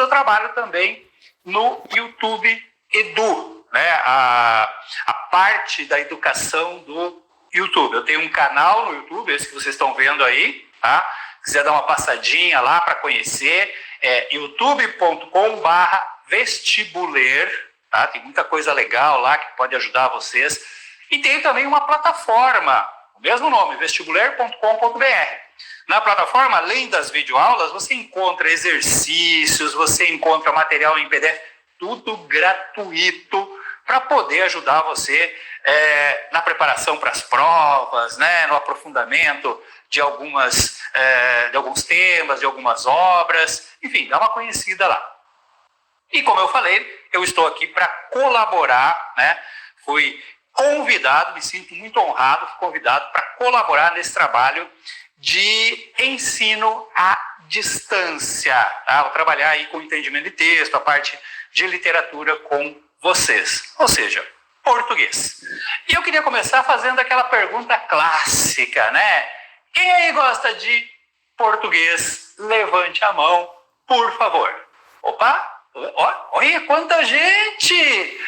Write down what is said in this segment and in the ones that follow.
eu trabalho também no YouTube Edu, né? A parte da educação do YouTube. Eu tenho um canal no YouTube, esse que vocês estão vendo aí, tá? Se quiser dar uma passadinha lá para conhecer, é youtube.com/vestibuler, tá? Tem muita coisa legal lá que pode ajudar vocês. E tem também uma plataforma, o mesmo nome, vestibuler.com.br. Na plataforma, além das videoaulas, você encontra exercícios, você encontra material em PDF, tudo gratuito para poder ajudar você na preparação para as provas, né, no aprofundamento de alguns temas, de algumas obras, enfim, dá uma conhecida lá. E como eu falei, eu estou aqui para colaborar, né, fui convidado, me sinto muito honrado, fui convidado para colaborar nesse trabalho de ensino à distância, tá? Vou trabalhar aí com entendimento de texto, a parte de literatura com vocês, ou seja, português. E eu queria começar fazendo aquela pergunta clássica, né? Quem aí gosta de português? Levante a mão, por favor. Opa, olha quanta gente!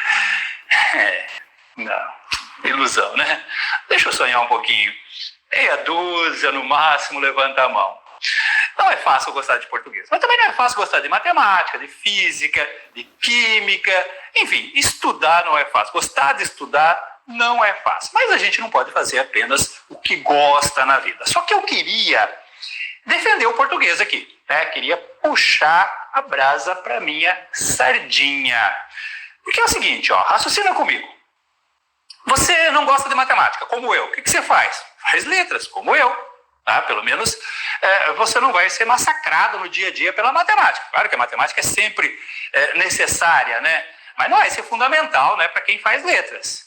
Não, ilusão, né? Deixa eu sonhar um pouquinho. Meia dúzia, no máximo, levanta a mão. Não é fácil gostar de português, mas também não é fácil gostar de matemática, de física, de química. Enfim, estudar não é fácil. Gostar de estudar não é fácil. Mas a gente não pode fazer apenas o que gosta na vida. Só que eu queria defender o português aqui, né? Queria puxar a brasa para minha sardinha. Porque é o seguinte, ó, raciocina comigo. Você não gosta de matemática, como eu. O que você faz? Faz letras, como eu. Tá? Pelo menos você não vai ser massacrado no dia a dia pela matemática. Claro que a matemática é sempre necessária, né? Mas não vai ser fundamental, né, para quem faz letras.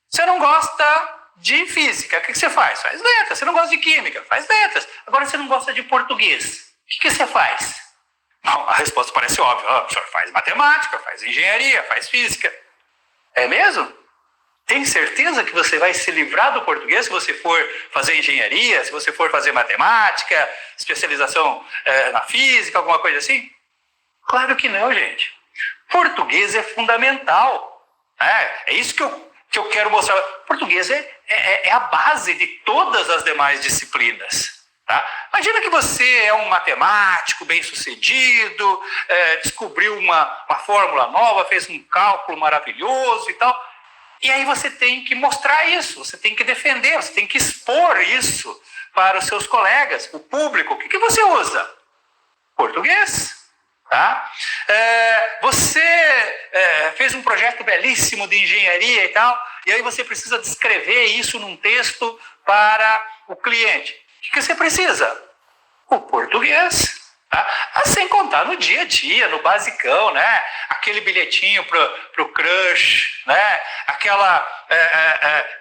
Você não gosta de física, o que você faz? Faz letras. Você não gosta de química? Faz letras. Agora você não gosta de português. O que você faz? Bom, a resposta parece óbvia. O senhor faz matemática, faz engenharia, faz física. É mesmo? Tem certeza que você vai se livrar do português se você for fazer engenharia, se você for fazer matemática, especialização na física, alguma coisa assim? Claro que não, gente. Português é fundamental. É isso que eu quero mostrar. Português é a base de todas as demais disciplinas. Tá? Imagina que você é um matemático bem-sucedido, descobriu uma fórmula nova, fez um cálculo maravilhoso e tal. E aí você tem que mostrar isso, você tem que defender, você tem que expor isso para os seus colegas, o público. O que você usa? Português. Tá? Você fez um projeto belíssimo de engenharia e tal, e aí você precisa descrever isso num texto para o cliente. O que você precisa? O português. Tá? Sem contar no dia a dia, no basicão, né? Aquele bilhetinho pro crush, né? Aquela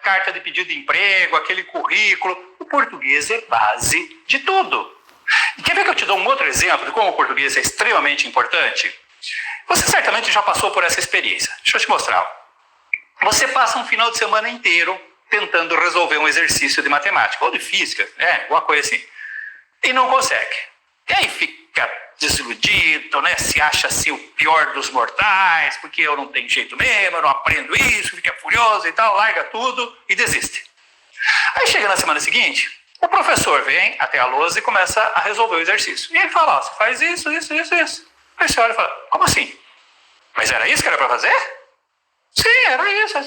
carta de pedido de emprego, aquele currículo. O português é base de tudo. E quer ver que eu te dou um outro exemplo de como o português é extremamente importante? Você certamente já passou por essa experiência. Deixa eu te mostrar. Você passa um final de semana inteiro tentando resolver um exercício de matemática ou de física, alguma coisa assim, e não consegue. E aí fica desiludido, né? Se acha assim o pior dos mortais, porque eu não tenho jeito mesmo, eu não aprendo isso, fica furioso e tal, larga tudo e desiste. Aí chega na semana seguinte, o professor vem até a lousa e começa a resolver o exercício. E ele fala, você faz isso. Aí você olha e fala, como assim? Mas era isso que era para fazer? Sim, era isso.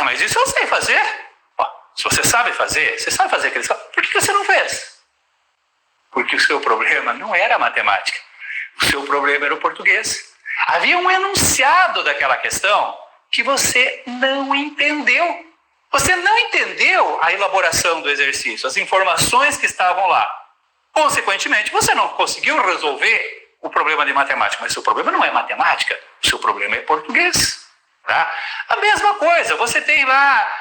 Mas isso eu sei fazer. Se você sabe fazer aquele... Por que você não fez? Porque o seu problema não era a matemática. O seu problema era o português. Havia um enunciado daquela questão que você não entendeu. Você não entendeu a elaboração do exercício, as informações que estavam lá. Consequentemente, você não conseguiu resolver o problema de matemática. Mas o seu problema não é matemática, o seu problema é português. Tá? A mesma coisa, você tem lá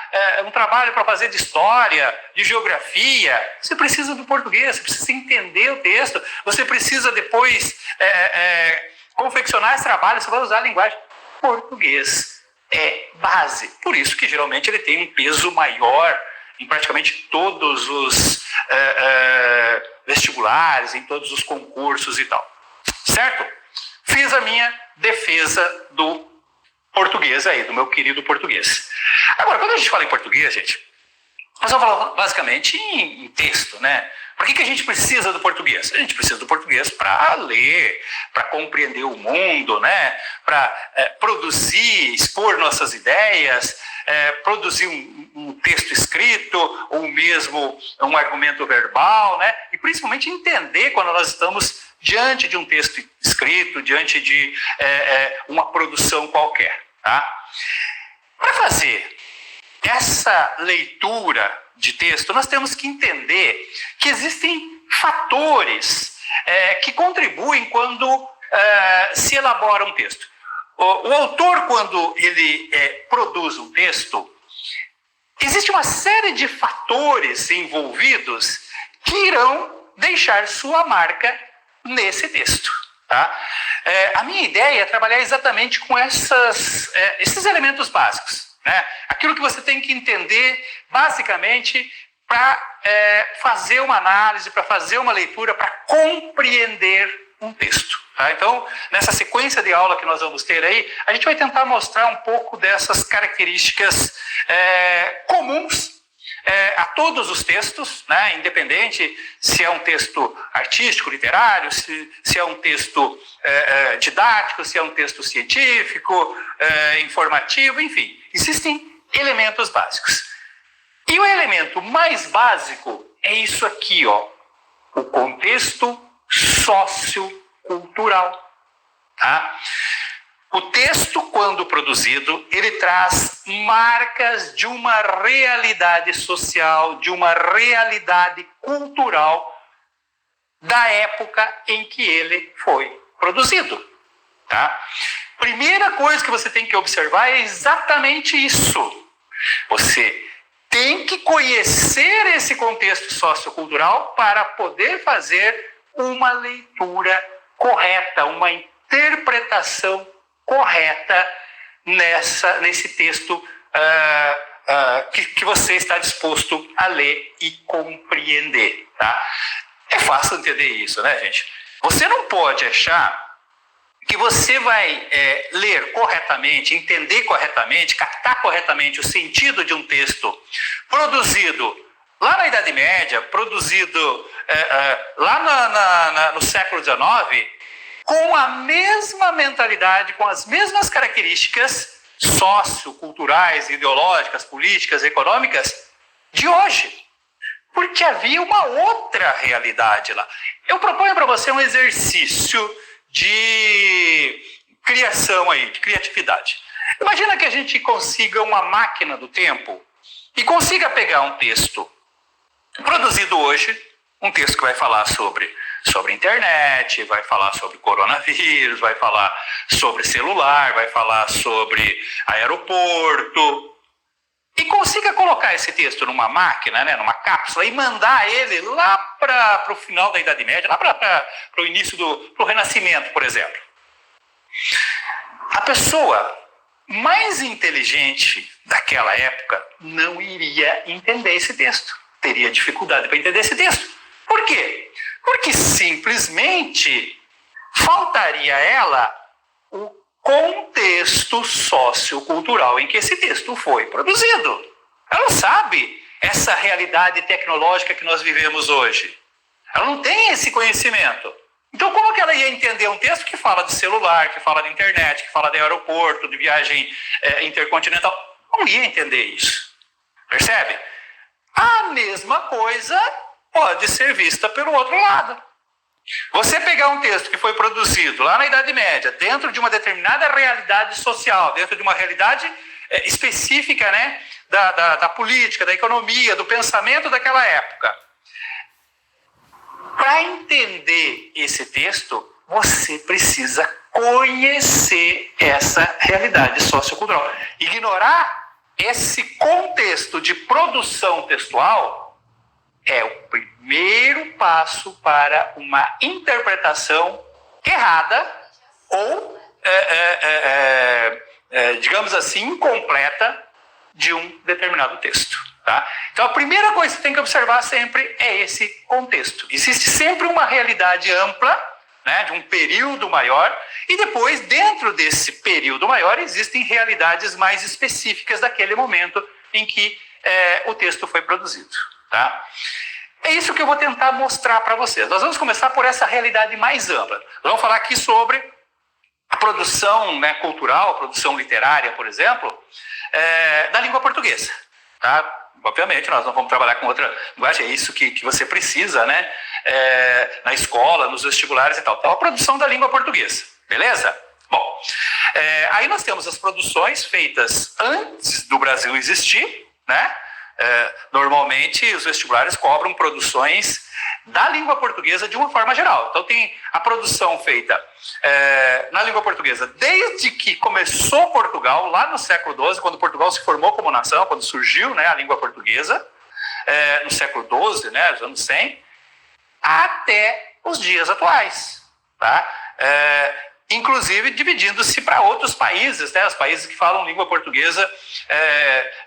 um trabalho para fazer de história, de geografia, você precisa do português, você precisa entender o texto, você precisa depois confeccionar esse trabalho, você vai usar a linguagem. Português é base, por isso que geralmente ele tem um peso maior em praticamente todos os vestibulares, em todos os concursos e tal. Certo? fiz a minha defesa do português aí, do meu querido português. Agora, quando a gente fala em português, gente, nós vamos falar basicamente em texto, né? Por que a gente precisa do português? A gente precisa do português para ler, para compreender o mundo, né? Para produzir, expor nossas ideias, produzir um texto escrito ou mesmo um argumento verbal, né? E principalmente entender quando nós estamos diante de um texto escrito, diante de uma produção qualquer, tá? Para fazer essa leitura de texto, nós temos que entender que existem fatores que contribuem quando se elabora um texto. O autor, quando ele produz um texto, existe uma série de fatores envolvidos que irão deixar sua marca nesse texto. Tá? A minha ideia é trabalhar exatamente com esses elementos básicos. Né? Aquilo que você tem que entender, basicamente, para fazer uma análise, para fazer uma leitura, para compreender um texto. Tá? Então, nessa sequência de aula que nós vamos ter aí, a gente vai tentar mostrar um pouco dessas características comuns a todos os textos, né? Independente se é um texto artístico, literário, se é um texto didático, se é um texto científico, informativo, enfim. Existem elementos básicos. E o elemento mais básico é isso aqui, ó, o contexto sociocultural. Tá? O texto, quando produzido, ele traz marcas de uma realidade social, de uma realidade cultural da época em que ele foi produzido. Tá? Primeira coisa que você tem que observar é exatamente isso. Você tem que conhecer esse contexto sociocultural para poder fazer uma leitura correta, uma interpretação correta nesse texto que você está disposto a ler e compreender. Tá? É fácil entender isso, né, gente? Você não pode achar que você vai ler corretamente, entender corretamente, captar corretamente o sentido de um texto produzido lá na Idade Média, produzido lá no século XIX, com a mesma mentalidade, com as mesmas características socioculturais, ideológicas, políticas, econômicas de hoje. Porque havia uma outra realidade lá. Eu proponho para você um exercício de criação aí, de criatividade. Imagina que a gente consiga uma máquina do tempo e consiga pegar um texto produzido hoje, um texto que vai falar sobre internet, vai falar sobre coronavírus, vai falar sobre celular, vai falar sobre aeroporto, e consiga colocar esse texto numa máquina, né, numa cápsula, e mandar ele lá para o final da Idade Média, lá para o início do Renascimento, por exemplo. A pessoa mais inteligente daquela época não iria entender esse texto, teria dificuldade para entender esse texto. Por quê? Porque simplesmente faltaria a ela o contexto sociocultural em que esse texto foi produzido. Ela não sabe essa realidade tecnológica que nós vivemos hoje. Ela não tem esse conhecimento. Então, como que ela ia entender um texto que fala de celular, que fala de internet, que fala de aeroporto, de viagem intercontinental? Não ia entender isso. Percebe? A mesma coisa pode ser vista pelo outro lado. Você pegar um texto que foi produzido lá na Idade Média, dentro de uma determinada realidade social, dentro de uma realidade específica, né, da política, da economia, do pensamento daquela época. Para entender esse texto, você precisa conhecer essa realidade sociocultural. Ignorar esse contexto de produção textual é o primeiro passo para uma interpretação errada ou, digamos assim, incompleta de um determinado texto. Tá? Então, a primeira coisa que você tem que observar sempre é esse contexto. Existe sempre uma realidade ampla né, de um período maior, e depois, dentro desse período maior, existem realidades mais específicas daquele momento em que o texto foi produzido. Tá? É isso que eu vou tentar mostrar para vocês. Nós vamos começar por essa realidade mais ampla. Nós vamos falar aqui sobre a produção, né, cultural, a produção literária, por exemplo, da língua portuguesa. Tá? Obviamente, nós não vamos trabalhar com outra linguagem, é isso que você precisa, né? Na escola, nos vestibulares e tal. Então, a produção da língua portuguesa, beleza? Bom, aí nós temos as produções feitas antes do Brasil existir, né? Normalmente, os vestibulares cobram produções da língua portuguesa de uma forma geral. Então, tem a produção feita na língua portuguesa desde que começou Portugal, lá no século XII, quando Portugal se formou como nação, quando surgiu, né, a língua portuguesa, no século XII, né, nos anos 100, até os dias atuais. Tá? Inclusive dividindo-se para outros países, né, os países que falam língua portuguesa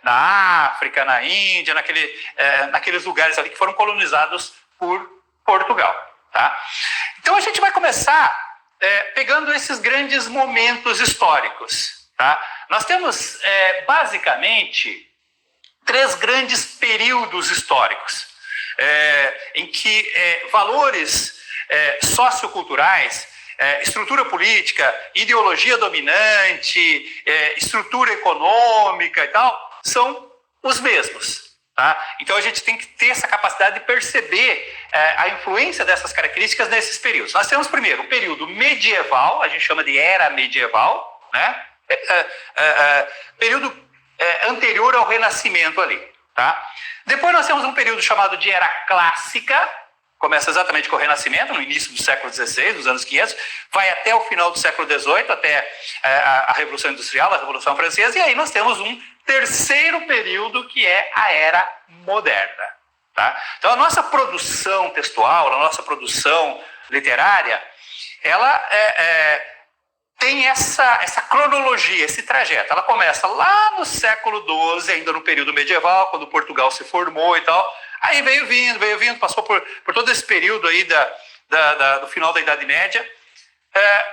na África, na Índia, naqueles lugares ali que foram colonizados por Portugal. Tá? Então a gente vai começar pegando esses grandes momentos históricos. Tá? Nós temos basicamente 3 grandes períodos históricos em que valores socioculturais, estrutura política, ideologia dominante, estrutura econômica e tal, são os mesmos. Tá? Então a gente tem que ter essa capacidade de perceber a influência dessas características nesses períodos. Nós temos primeiro o período medieval, a gente chama de era medieval, né? Período anterior ao Renascimento ali. Tá? Depois nós temos um período chamado de era clássica, começa exatamente com o Renascimento, no início do século XVI, dos anos 500, vai até o final do século XVIII, até a Revolução Industrial, a Revolução Francesa, e aí nós temos um terceiro período, que é a Era Moderna. Tá? Então, a nossa produção textual, a nossa produção literária, ela tem essa cronologia, esse trajeto. Ela começa lá no século XII, ainda no período medieval, quando Portugal se formou e tal. Aí veio vindo, passou por todo esse período aí do final da Idade Média,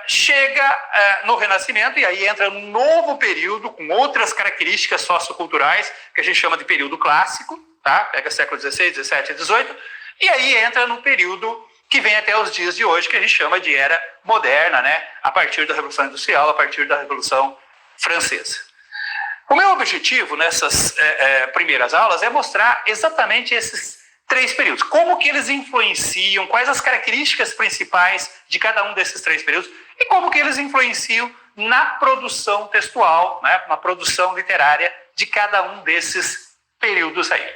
chega no Renascimento, e aí entra um novo período com outras características socioculturais, que a gente chama de período clássico, tá? Pega século XVI, XVII e XVIII, e aí entra no período que vem até os dias de hoje, que a gente chama de Era Moderna, né? A partir da Revolução Industrial, a partir da Revolução Francesa. O meu objetivo nessas primeiras aulas é mostrar exatamente esses 3 períodos. Como que eles influenciam, quais as características principais de cada um desses 3 períodos e como que eles influenciam na produção textual, né, na produção literária de cada um desses períodos aí.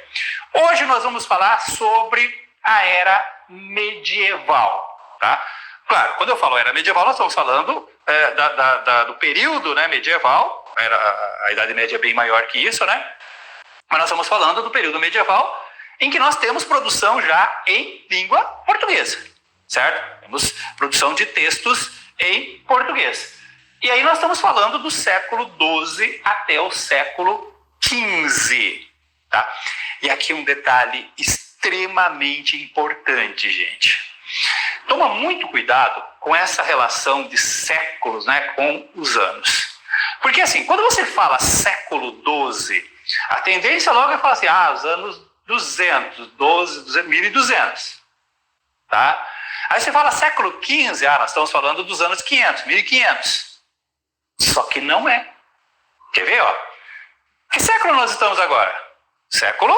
Hoje nós vamos falar sobre a Era Medieval. Tá? Claro, quando eu falo Era Medieval, nós estamos falando do período, né, medieval. A Idade Média é bem maior que isso, né? Mas nós estamos falando do período medieval, em que nós temos produção já em língua portuguesa, certo? Temos produção de textos em português. E aí nós estamos falando do século XII até o século XV, tá? E aqui um detalhe extremamente importante, gente. Toma muito cuidado com essa relação de séculos, né, com os anos. Porque assim, quando você fala século XII, a tendência logo é falar assim, os anos 200, 1200, 1200, tá? Aí você fala século XV, nós estamos falando dos anos 500, 1500. Só que não é. Quer ver, ó? Que século nós estamos agora? Século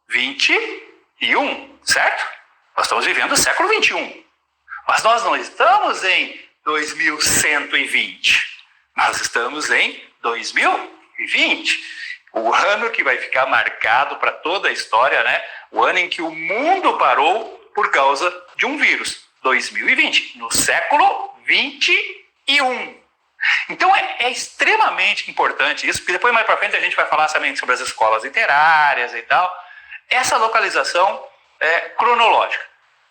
21, certo? Nós estamos vivendo o século 21. Mas nós não estamos em 2120. Nós estamos em 2020. O ano que vai ficar marcado para toda a história, né? O ano em que o mundo parou por causa de um vírus. 2020, no século 21. Então é extremamente importante isso, porque depois mais para frente a gente vai falar também sobre as escolas literárias e tal. Essa localização cronológica.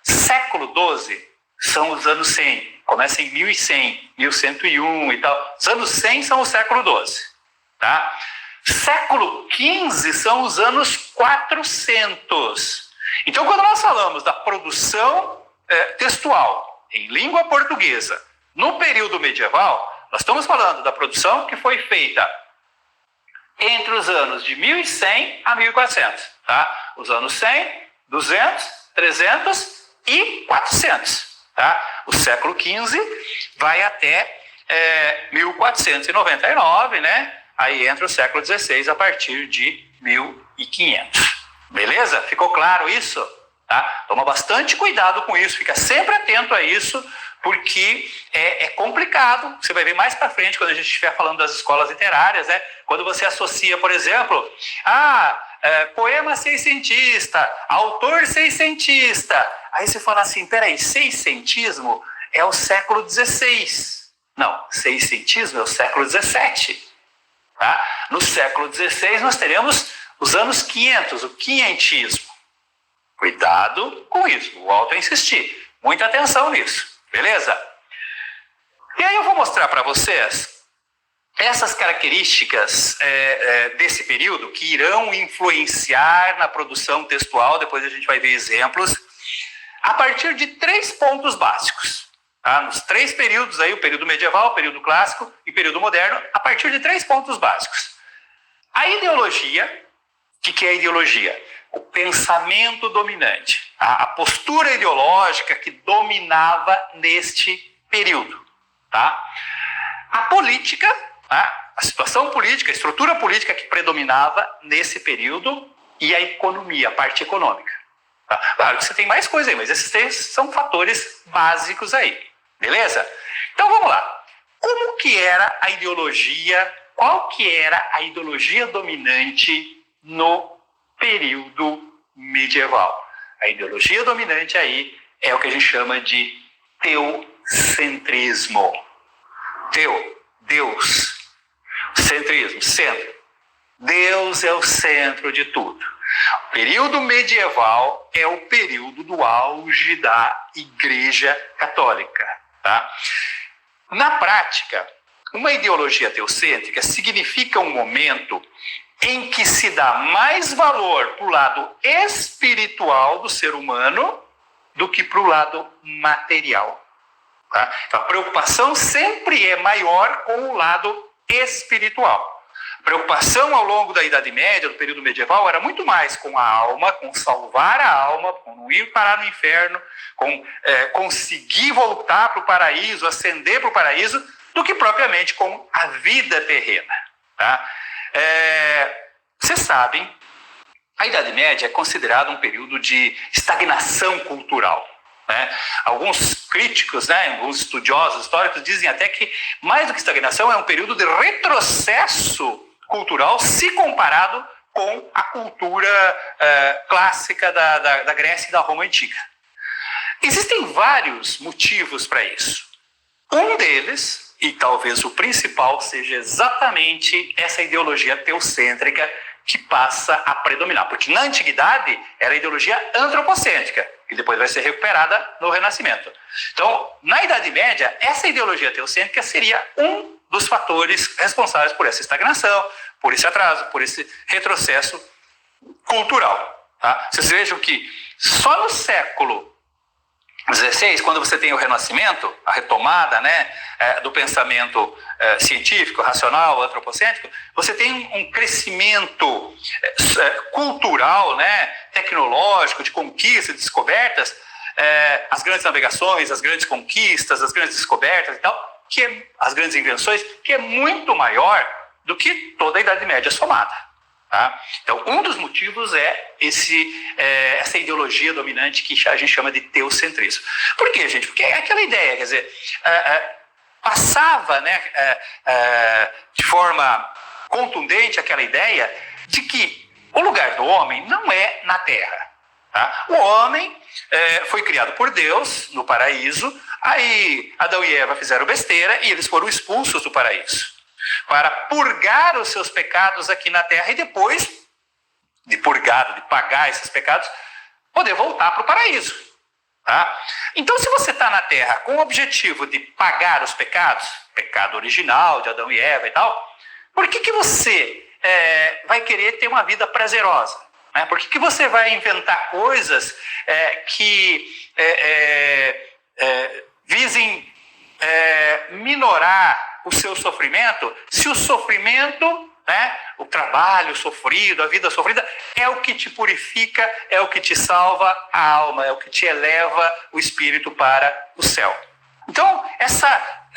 Século XII são os anos 100. Começa em 1100, 1101 e tal. Os anos 100 são o século XII. Tá? Século XV são os anos 400. Então, quando nós falamos da produção textual em língua portuguesa, no período medieval, nós estamos falando da produção que foi feita entre os anos de 1100 a 1400, tá? Os anos 100, 200, 300 e 400, tá? O século XV vai até 1499, né? Aí entra o século XVI a partir de 1500. Beleza? Ficou claro isso? Tá? Toma bastante cuidado com isso, fica sempre atento a isso, porque é complicado. Você vai ver mais para frente, quando a gente estiver falando das escolas literárias, né? Quando você associa, por exemplo, poema seiscentista, autor seiscentista. Aí você fala assim, peraí, seiscentismo é o século XVI. Não, seiscentismo é o século XVII. Tá? No século XVI nós teremos os anos 500, o quinhentismo. Cuidado com isso, volto a insistir. Muita atenção nisso, beleza? E aí eu vou mostrar para vocês essas características desse período que irão influenciar na produção textual, depois a gente vai ver exemplos, a partir de 3 pontos básicos. Tá? Nos 3 períodos, aí, o período medieval, o período clássico e o período moderno, a partir de 3 pontos básicos. A ideologia, o que é a ideologia? O pensamento dominante, a postura ideológica que dominava neste período. Tá? A política, tá? A situação política, a estrutura política que predominava nesse período e a economia, a parte econômica. Tá? Claro que você tem mais coisa aí, mas esses 3 são fatores básicos aí. Beleza? Então vamos lá. Como que era a ideologia, qual que era a ideologia dominante no período medieval? A ideologia dominante aí é o que a gente chama de teocentrismo. Deus. Centrismo, centro. Deus é o centro de tudo. O período medieval é o período do auge da Igreja Católica. Tá? Na prática, uma ideologia teocêntrica significa um momento em que se dá mais valor para o lado espiritual do ser humano do que para o lado material. Tá? Então, a preocupação sempre é maior com o lado espiritual. A preocupação ao longo da Idade Média, do período medieval, era muito mais com a alma, com salvar a alma, com não ir parar no inferno, com conseguir voltar para o paraíso, ascender para o paraíso, do que propriamente com a vida terrena. Tá? Vocês sabem, a Idade Média é considerada um período de estagnação cultural. Né? Alguns críticos, né, alguns estudiosos históricos dizem até que, mais do que estagnação, é um período de retrocesso cultural se comparado com a cultura clássica da Grécia e da Roma Antiga. Existem vários motivos para isso. Um deles, e talvez o principal, seja exatamente essa ideologia teocêntrica que passa a predominar. Porque na Antiguidade era a ideologia antropocêntrica, que depois vai ser recuperada no Renascimento. Então, na Idade Média, essa ideologia teocêntrica seria um dos fatores responsáveis por essa estagnação, por esse atraso, por esse retrocesso cultural. Tá? Vocês vejam que só no século XVI, quando você tem o Renascimento, a retomada, né, do pensamento científico, racional, antropocêntrico, você tem um crescimento cultural, né, tecnológico, de conquistas, de descobertas, as grandes navegações, as grandes conquistas, as grandes descobertas e tal, as grandes invenções, que é muito maior do que toda a Idade Média somada. Tá? Então, um dos motivos é essa ideologia dominante que a gente chama de teocentrismo. Por quê, gente? Porque é aquela ideia, quer dizer, passava, né, de forma contundente aquela ideia de que o lugar do homem não é na terra. Tá? O homem foi criado por Deus no paraíso, aí Adão e Eva fizeram besteira e eles foram expulsos do paraíso para purgar os seus pecados aqui na terra e depois de purgado, de pagar esses pecados, poder voltar para o paraíso. Tá? Então, se você está na terra com o objetivo de pagar os pecados, pecado original de Adão e Eva e tal, por que você vai querer ter uma vida prazerosa? Né? Por que você vai inventar coisas que visem minorar o seu sofrimento, se o sofrimento, né, o trabalho sofrido, a vida sofrida, é o que te purifica, é o que te salva a alma, é o que te eleva o espírito para o céu. Então, essa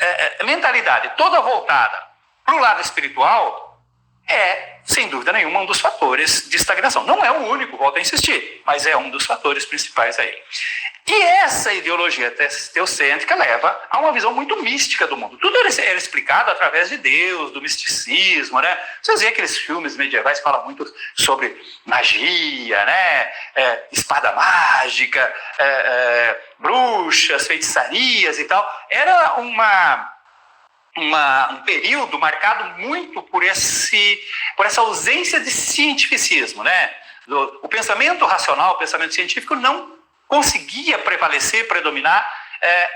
mentalidade toda voltada para o lado espiritual é, sem dúvida nenhuma, um dos fatores de estagnação. Não é o único, volto a insistir, mas é um dos fatores principais aí. E essa ideologia teocêntrica leva a uma visão muito mística do mundo. Tudo era explicado através de Deus, do misticismo, né? Vocês veem aqueles filmes medievais que falam muito sobre magia, né? Espada mágica, bruxas, feitiçarias e tal. Era um período marcado muito por essa ausência de cientificismo, né? O pensamento racional, o pensamento científico não conseguia prevalecer, predominar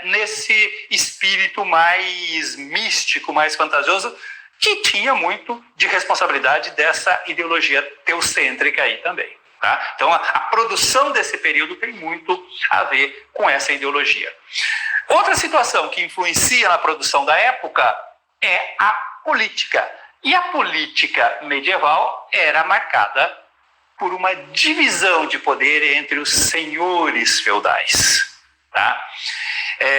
nesse espírito mais místico, mais fantasioso, que tinha muito de responsabilidade dessa ideologia teocêntrica aí também. Tá? Então, a produção desse período tem muito a ver com essa ideologia. Outra situação que influencia na produção da época é a política. E a política medieval era marcada por uma divisão de poder entre os senhores feudais. Tá?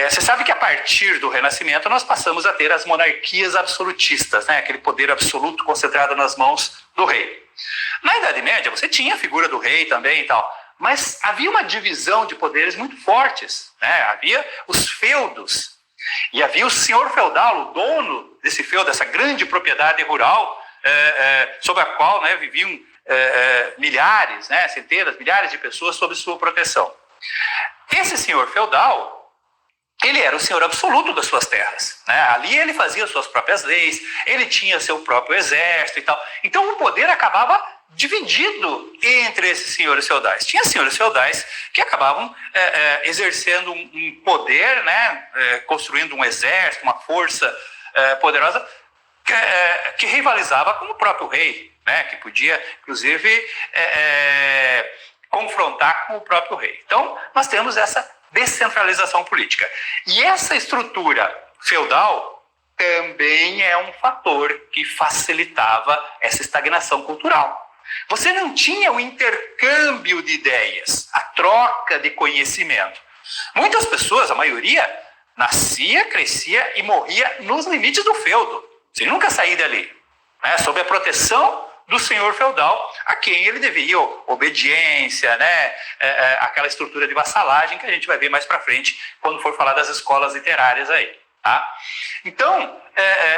Você sabe que a partir do Renascimento nós passamos a ter as monarquias absolutistas, né? Aquele poder absoluto concentrado nas mãos do rei. Na Idade Média você tinha a figura do rei também e tal, mas havia uma divisão de poderes muito fortes, né? Havia os feudos, e havia o senhor feudal, o dono desse feudo, dessa grande propriedade rural, sobre a qual, né, viviam milhares, né, centenas, milhares de pessoas sob sua proteção. Esse senhor feudal, ele era o senhor absoluto das suas terras, né? Ali ele fazia suas próprias leis, ele tinha seu próprio exército e tal. Então o poder acabava dividido entre esses senhores feudais. Tinha senhores feudais que acabavam exercendo um poder, né, construindo um exército, uma força poderosa que rivalizava com o próprio rei, né, que podia, inclusive, confrontar com o próprio rei. Então, nós temos essa descentralização política. E essa estrutura feudal também é um fator que facilitava essa estagnação cultural. Você não tinha o intercâmbio de ideias, a troca de conhecimento. Muitas pessoas, a maioria, nascia, crescia e morria nos limites do feudo, sem nunca sair dali, né, sob a proteção do senhor feudal, a quem ele devia obediência, né, aquela estrutura de vassalagem que a gente vai ver mais para frente quando for falar das escolas literárias aí. Tá? Então,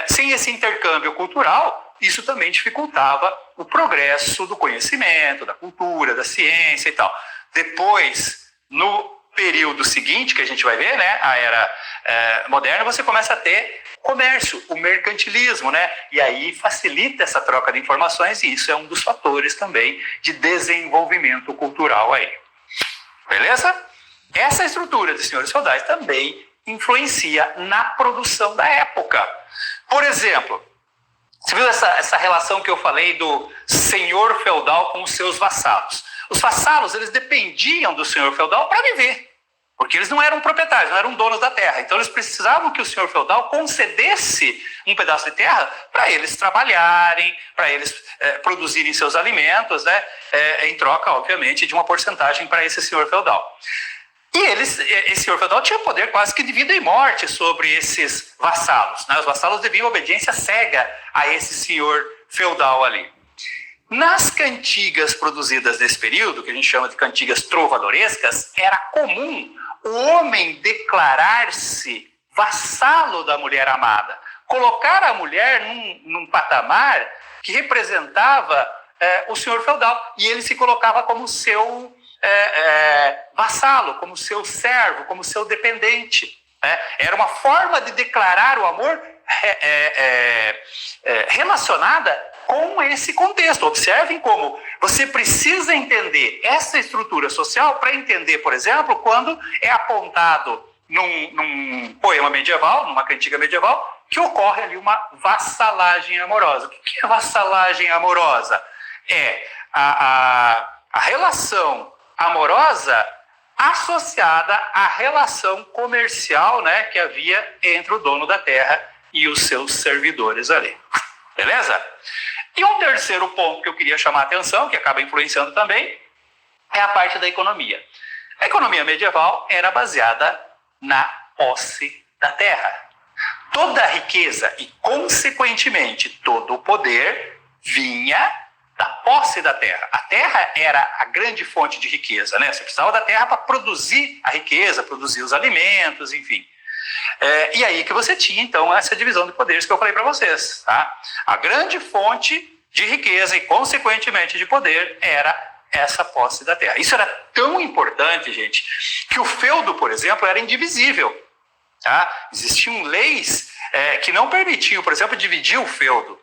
sem esse intercâmbio cultural, isso também dificultava o progresso do conhecimento, da cultura, da ciência e tal. Depois, no período seguinte, que a gente vai ver, né, a era moderna, você começa a ter comércio, o mercantilismo, né? E aí facilita essa troca de informações e isso é um dos fatores também de desenvolvimento cultural aí. Beleza? Essa estrutura de senhores feudais também influencia na produção da época. Por exemplo, você viu essa relação que eu falei do senhor feudal com os seus vassalos? Os vassalos, eles dependiam do senhor feudal para viver. Porque eles não eram proprietários, não eram donos da terra. Então eles precisavam que o senhor feudal concedesse um pedaço de terra para eles trabalharem, para eles produzirem seus alimentos, né? Em troca, obviamente, de uma porcentagem para esse senhor feudal. E esse senhor feudal tinha poder quase que de vida e morte sobre esses vassalos, né? Os vassalos deviam obediência cega a esse senhor feudal ali. Nas cantigas produzidas nesse período, que a gente chama de cantigas trovadorescas, era comum o homem declarar-se vassalo da mulher amada, colocar a mulher num patamar que representava o senhor feudal, e ele se colocava como seu vassalo, como seu servo, como seu dependente. Era uma forma de declarar o amor relacionada com esse contexto. Observem como você precisa entender essa estrutura social para entender, por exemplo, quando é apontado num poema medieval, numa cantiga medieval, que ocorre ali uma vassalagem amorosa. O que é vassalagem amorosa? É a relação amorosa associada à relação comercial, né, que havia entre o dono da terra e os seus servidores ali. Beleza? E um terceiro ponto que eu queria chamar a atenção, que acaba influenciando também, é a parte da economia. A economia medieval era baseada na posse da terra. Toda a riqueza e, consequentemente, todo o poder vinha da posse da terra. A terra era a grande fonte de riqueza, né? Você precisava da terra para produzir a riqueza, produzir os alimentos, enfim. E aí que você tinha, então, essa divisão de poderes que eu falei para vocês. Tá? A grande fonte de riqueza e, consequentemente, de poder era essa posse da terra. Isso era tão importante, gente, que o feudo, por exemplo, era indivisível. Tá? Existiam leis que não permitiam, por exemplo, dividir o feudo.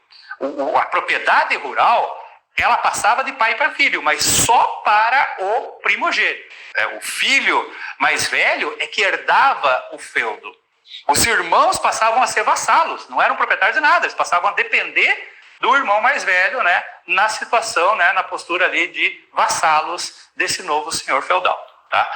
A propriedade rural, ela passava de pai para filho, mas só para o primogênito. O filho mais velho é que herdava o feudo. Os irmãos passavam a ser vassalos, não eram proprietários de nada, eles passavam a depender do irmão mais velho, né, na situação, né, na postura ali de vassalos desse novo senhor feudal. Tá?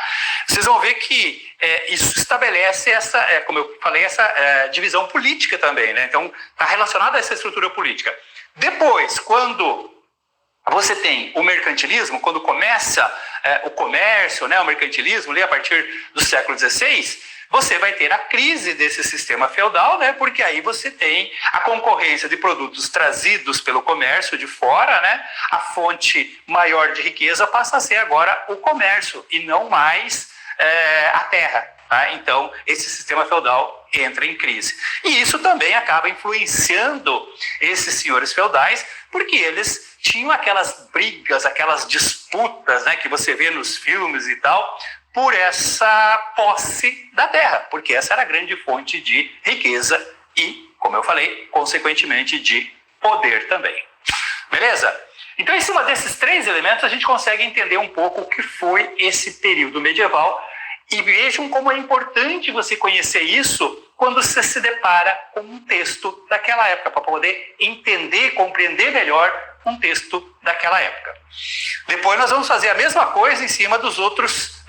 Vocês vão ver que isso estabelece essa, como eu falei, essa divisão política também, né? Então, está relacionado a essa estrutura política. Depois, quando você tem o mercantilismo, quando começa o comércio, né, o mercantilismo, ali a partir do século XVI, você vai ter a crise desse sistema feudal, né, porque aí você tem a concorrência de produtos trazidos pelo comércio de fora, né, a fonte maior de riqueza passa a ser agora o comércio e não mais a terra. Tá? Então, esse sistema feudal entra em crise. E isso também acaba influenciando esses senhores feudais, porque eles tinham aquelas brigas, aquelas disputas, né, que você vê nos filmes e tal, por essa posse da terra, porque essa era a grande fonte de riqueza e, como eu falei, consequentemente de poder também. Beleza? Então, em cima desses três elementos, a gente consegue entender um pouco o que foi esse período medieval e vejam como é importante você conhecer isso quando você se depara com um texto daquela época, para poder entender, compreender melhor um texto daquela época. Depois nós vamos fazer a mesma coisa em cima dos outros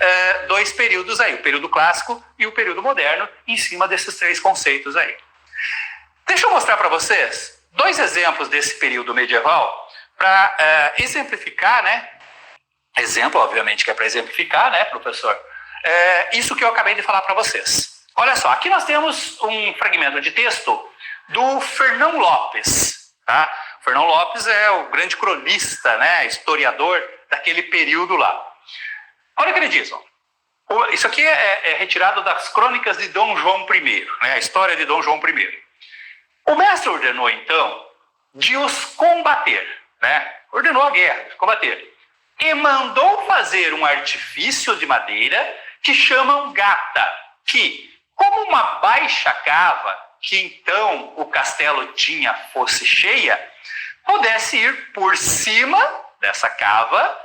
dois períodos aí, o período clássico e o período moderno, em cima desses três conceitos aí. Deixa eu mostrar para vocês dois exemplos desse período medieval para exemplificar, né? Exemplo, obviamente, que é para exemplificar, né, professor? Isso que eu acabei de falar para vocês. Olha só, aqui nós temos um fragmento de texto do Fernão Lopes, tá? Fernão Lopes é o grande cronista, né, historiador daquele período lá. Olha o que ele diz. Ó. Isso aqui é retirado das crônicas de Dom João I, né, a história de Dom João I. O mestre ordenou, então, de os combater, né? Ordenou a guerra, de combater. E mandou fazer um artifício de madeira que chamam gata, que, como uma baixa cava, que então o castelo tinha fosse cheia, pudesse ir por cima dessa cava,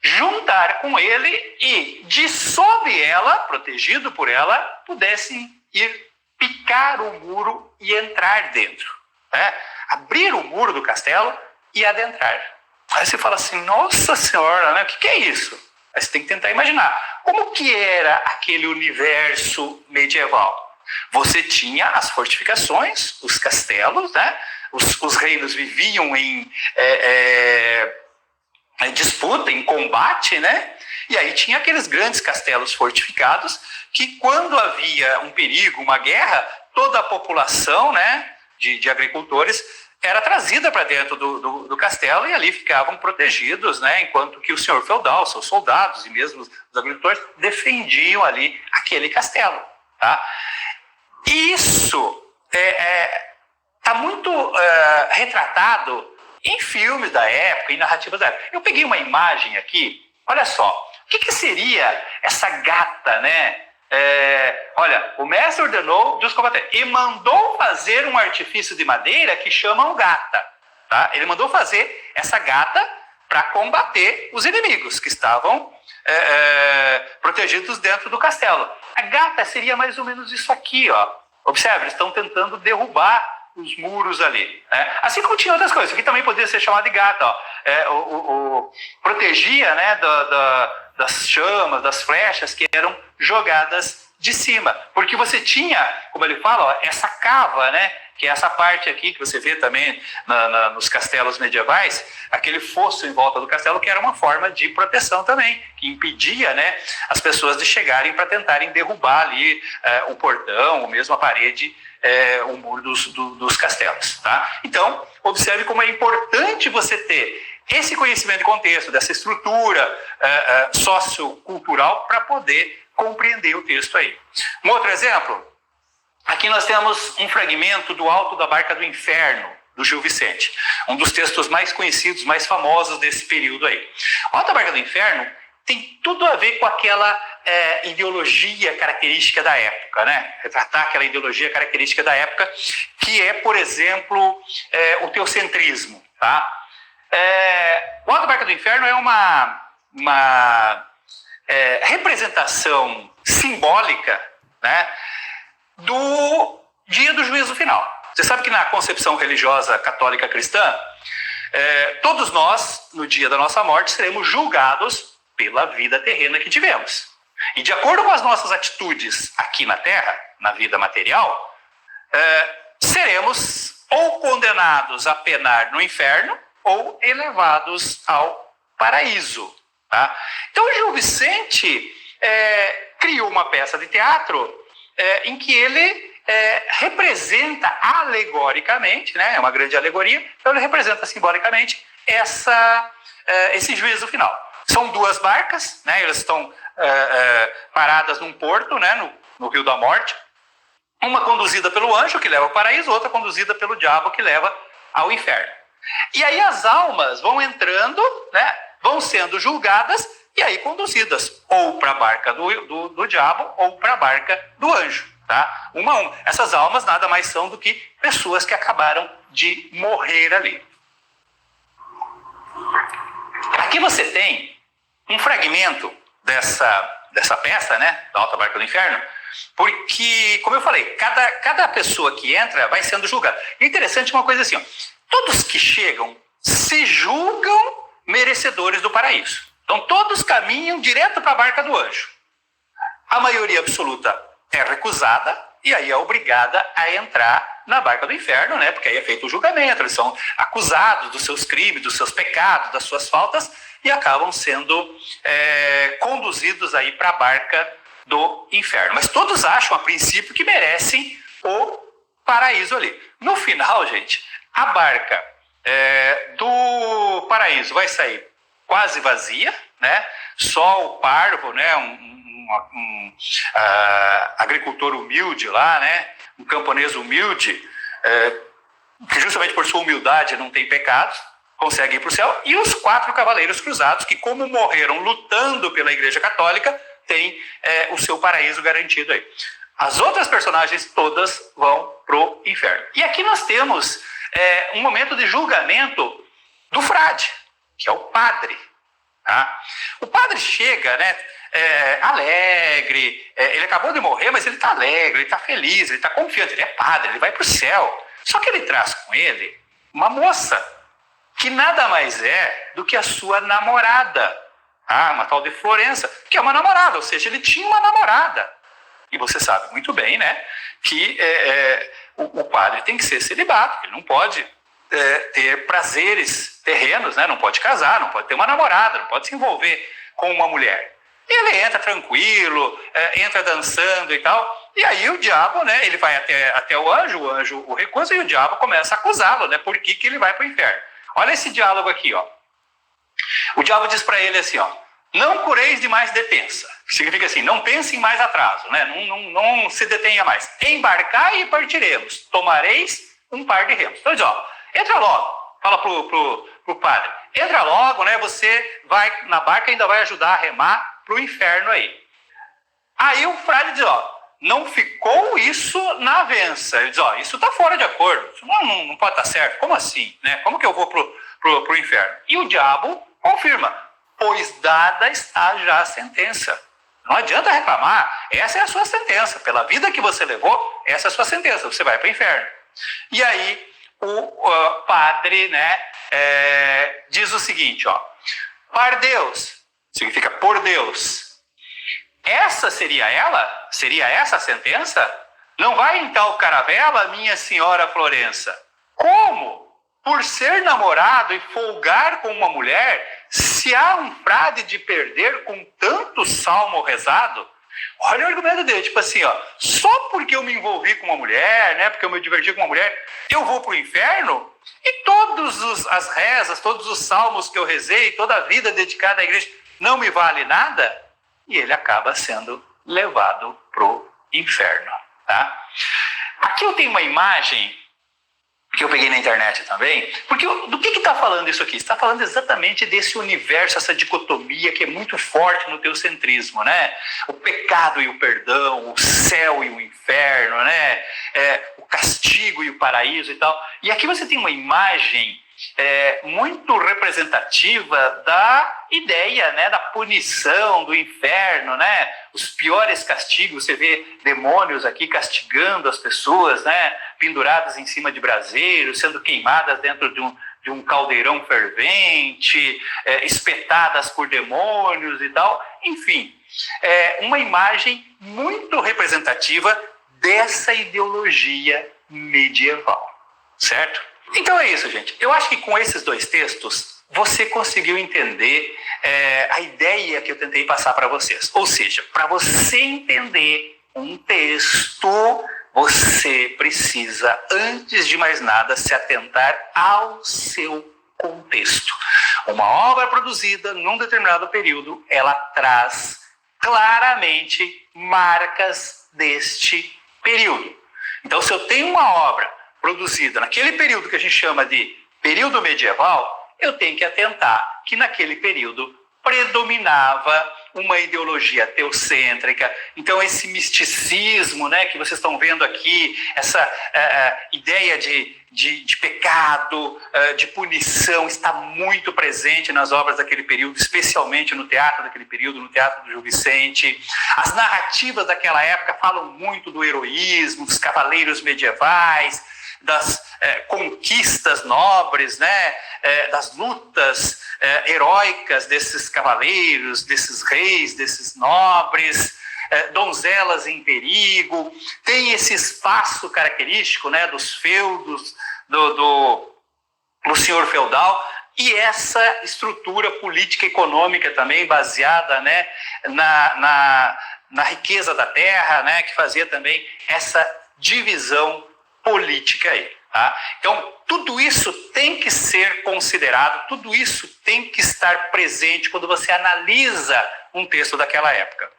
juntar com ele e, de sob ela, protegido por ela, pudessem ir picar o muro e entrar dentro. Né? Abrir o muro do castelo e adentrar. Aí você fala assim, nossa senhora, né? O que é isso? Aí você tem que tentar imaginar. Como que era aquele universo medieval? Você tinha as fortificações, os castelos, né? Os reinos viviam em disputa, em combate, né? E aí tinha aqueles grandes castelos fortificados que, quando havia um perigo, uma guerra, toda a população, né, de agricultores era trazida para dentro do castelo e ali ficavam protegidos, né, enquanto que o senhor feudal, seus soldados e mesmo os agricultores defendiam ali aquele castelo. Tá? Isso está muito retratado em filmes da época, em narrativas da época. Eu peguei uma imagem aqui, olha só, o que seria essa gata, né? Olha, o mestre ordenou de os combater e mandou fazer um artifício de madeira que chamam gata. Tá? Ele mandou fazer essa gata para combater os inimigos que estavam protegidos dentro do castelo. A gata seria mais ou menos isso aqui, ó. Observe, eles estão tentando derrubar os muros ali. Né? Assim como tinha outras coisas, isso aqui também poderia ser chamado de gata. Ó. Protegia, né, das chamas, das flechas que eram jogadas de cima. Porque você tinha, como ele fala, ó, essa cava, né? Que é essa parte aqui que você vê também nos castelos medievais, aquele fosso em volta do castelo, que era uma forma de proteção também, que impedia, né, as pessoas de chegarem para tentarem derrubar ali o portão, ou mesmo a parede, o muro dos castelos. Tá? Então, observe como é importante você ter esse conhecimento de contexto, dessa estrutura sociocultural para poder compreender o texto aí. Um outro exemplo, aqui nós temos um fragmento do Alto da Barca do Inferno, do Gil Vicente, um dos textos mais conhecidos, mais famosos desse período aí. O Alto da Barca do Inferno tem tudo a ver com aquela ideologia característica da época, né? Retratar aquela ideologia característica da época, que é, por exemplo, o teocentrismo, tá? O Alto da Barca do Inferno é uma representação simbólica, né, do dia do juízo final. Você sabe que na concepção religiosa católica cristã, todos nós, no dia da nossa morte, seremos julgados pela vida terrena que tivemos. E de acordo com as nossas atitudes aqui na Terra, na vida material, seremos ou condenados a penar no inferno ou elevados ao paraíso. Tá? Então, o Gil Vicente criou uma peça de teatro em que ele representa alegoricamente, né, é uma grande alegoria, então ele representa simbolicamente esse juízo final. São duas barcas, né, elas estão paradas num porto, né, no Rio da Morte, uma conduzida pelo anjo, que leva ao paraíso, outra conduzida pelo diabo, que leva ao inferno. E aí as almas vão entrando, né, vão sendo julgadas e aí conduzidas ou para a barca do diabo ou para a barca do anjo. Tá? Uma a uma. Essas almas nada mais são do que pessoas que acabaram de morrer ali. Aqui você tem um fragmento dessa peça, né, da Alta Barca do Inferno, porque, como eu falei, cada pessoa que entra vai sendo julgada. E interessante uma coisa assim, ó, todos que chegam se julgam merecedores do paraíso. Então todos caminham direto para a barca do anjo. A maioria absoluta é recusada e aí é obrigada a entrar na barca do inferno, né? Porque aí é feito o julgamento, eles são acusados dos seus crimes, dos seus pecados, das suas faltas e acabam sendo conduzidos aí para a barca do inferno. Mas todos acham, a princípio, que merecem o paraíso ali. No final, gente, a barca do paraíso vai sair quase vazia, né? Só o parvo, né? Um agricultor humilde lá, né? Um camponês humilde, que justamente por sua humildade não tem pecados, consegue ir para o céu, e os 4 cavaleiros cruzados, que como morreram lutando pela Igreja Católica, têm o seu paraíso garantido aí. As outras personagens todas vão para o inferno. E aqui nós temos um momento de julgamento do frade, que é o padre. Tá? O padre chega, né, alegre, ele acabou de morrer, mas ele está alegre, ele está feliz, ele está confiante, ele é padre, ele vai para o céu. Só que ele traz com ele uma moça, que nada mais é do que a sua namorada, uma tal de Florença, que é uma namorada, ou seja, ele tinha uma namorada. E você sabe muito bem, né, que o padre tem que ser celibato, ele não pode ter prazeres terrenos, né, não pode casar, não pode ter uma namorada, não pode se envolver com uma mulher. E ele entra tranquilo, entra dançando e tal, e aí o diabo, né, ele vai até o anjo o recusa e o diabo começa a acusá-lo, né, por que ele vai para o inferno. Olha esse diálogo aqui, ó. O diabo diz para ele assim, ó, não cureis de mais detença. Significa assim, não pense em mais atraso, né? Não se detenha mais. Embarcai e partiremos. Tomareis um par de remos. Então diz, ó, entra logo. Fala pro padre. Entra logo, né? Você vai na barca e ainda vai ajudar a remar pro inferno aí. Aí o frade diz, ó, não ficou isso na avença. Ele diz, ó, isso está fora de acordo. Isso não pode estar certo. Como assim, né? Como que eu vou pro inferno? E o diabo confirma, pois dada está já a sentença. Não adianta reclamar, essa é a sua sentença. Pela vida que você levou, essa é a sua sentença, você vai para o inferno. E aí o padre, né, diz o seguinte, ó, par Deus, significa por Deus. Essa seria ela? Seria essa a sentença? Não vai em tal caravela, minha senhora Florença. Como? Por ser namorado e folgar com uma mulher, se há um frade de perder com tanto salmo rezado? Olha o argumento dele, tipo assim, ó, só porque eu me envolvi com uma mulher, né, porque eu me diverti com uma mulher, eu vou para o inferno? E todas as rezas, todos os salmos que eu rezei, toda a vida dedicada à igreja, não me vale nada? E ele acaba sendo levado para o inferno. Tá? Aqui eu tenho uma imagem que eu peguei na internet também, porque do que está falando isso aqui? Está falando exatamente desse universo, essa dicotomia que é muito forte no teocentrismo, né? O pecado e o perdão, o céu e o inferno, né? O castigo e o paraíso e tal. E aqui você tem uma imagem muito representativa da ideia, né, da punição, do inferno, né? Os piores castigos, você vê demônios aqui castigando as pessoas, né, penduradas em cima de braseiros, sendo queimadas dentro de um caldeirão fervente, espetadas por demônios e tal. Enfim, uma imagem muito representativa dessa ideologia medieval, certo? Então é isso, gente. Eu acho que com esses dois textos, você conseguiu entender a ideia que eu tentei passar para vocês. Ou seja, para você entender um texto, você precisa, antes de mais nada, se atentar ao seu contexto. Uma obra produzida num determinado período, ela traz claramente marcas deste período. Então, se eu tenho uma obra produzida naquele período que a gente chama de período medieval, eu tenho que atentar que naquele período predominava uma ideologia teocêntrica. Então esse misticismo, né, que vocês estão vendo aqui, essa ideia de pecado, de punição, está muito presente nas obras daquele período, especialmente no teatro daquele período, no teatro do Gil Vicente. As narrativas daquela época falam muito do heroísmo, dos cavaleiros medievais, das conquistas nobres, né, das lutas heróicas desses cavaleiros, desses reis, desses nobres, donzelas em perigo. Tem esse espaço característico, né, dos feudos, do senhor feudal, e essa estrutura política e econômica também baseada, né, na riqueza da terra, né, que fazia também essa divisão política aí. Tá? Então, tudo isso tem que ser considerado, tudo isso tem que estar presente quando você analisa um texto daquela época.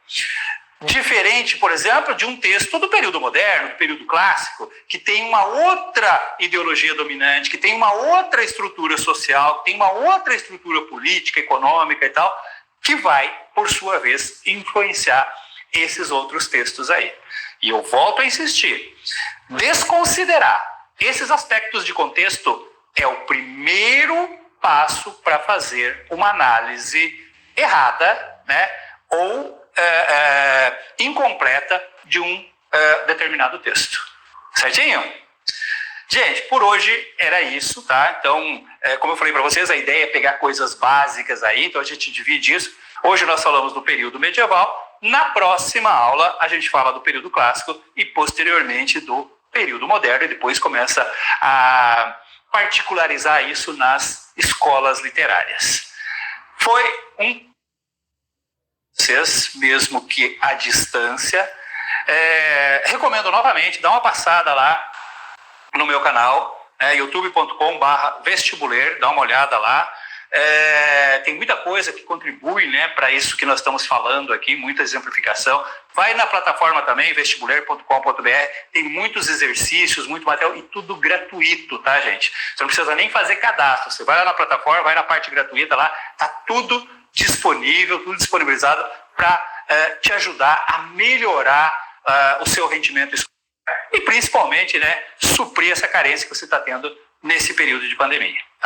Diferente, por exemplo, de um texto do período moderno, do período clássico, que tem uma outra ideologia dominante, que tem uma outra estrutura social, que tem uma outra estrutura política, econômica e tal, que vai, por sua vez, influenciar esses outros textos aí. E eu volto a insistir, desconsiderar esses aspectos de contexto é o primeiro passo para fazer uma análise errada, né, ou incompleta de um determinado texto. Certinho? Gente, por hoje era isso, tá? Então, como eu falei para vocês, a ideia é pegar coisas básicas aí, então a gente divide isso. Hoje nós falamos do período medieval, na próxima aula a gente fala do período clássico e posteriormente do período moderno, e depois começa a particularizar isso nas escolas literárias. Foi vocês, mesmo que à distância. Recomendo novamente, dá uma passada lá no meu canal, youtube.com/vestibuler, dá uma olhada lá. Tem muita coisa que contribui, né, para isso que nós estamos falando aqui, muita exemplificação. Vai na plataforma também, vestibuler.com.br, tem muitos exercícios, muito material e tudo gratuito, tá, gente? Você não precisa nem fazer cadastro, você vai lá na plataforma, vai na parte gratuita lá, tá tudo disponível, tudo disponibilizado para te ajudar a melhorar o seu rendimento escolar e principalmente, né, suprir essa carência que você está tendo nesse período de pandemia.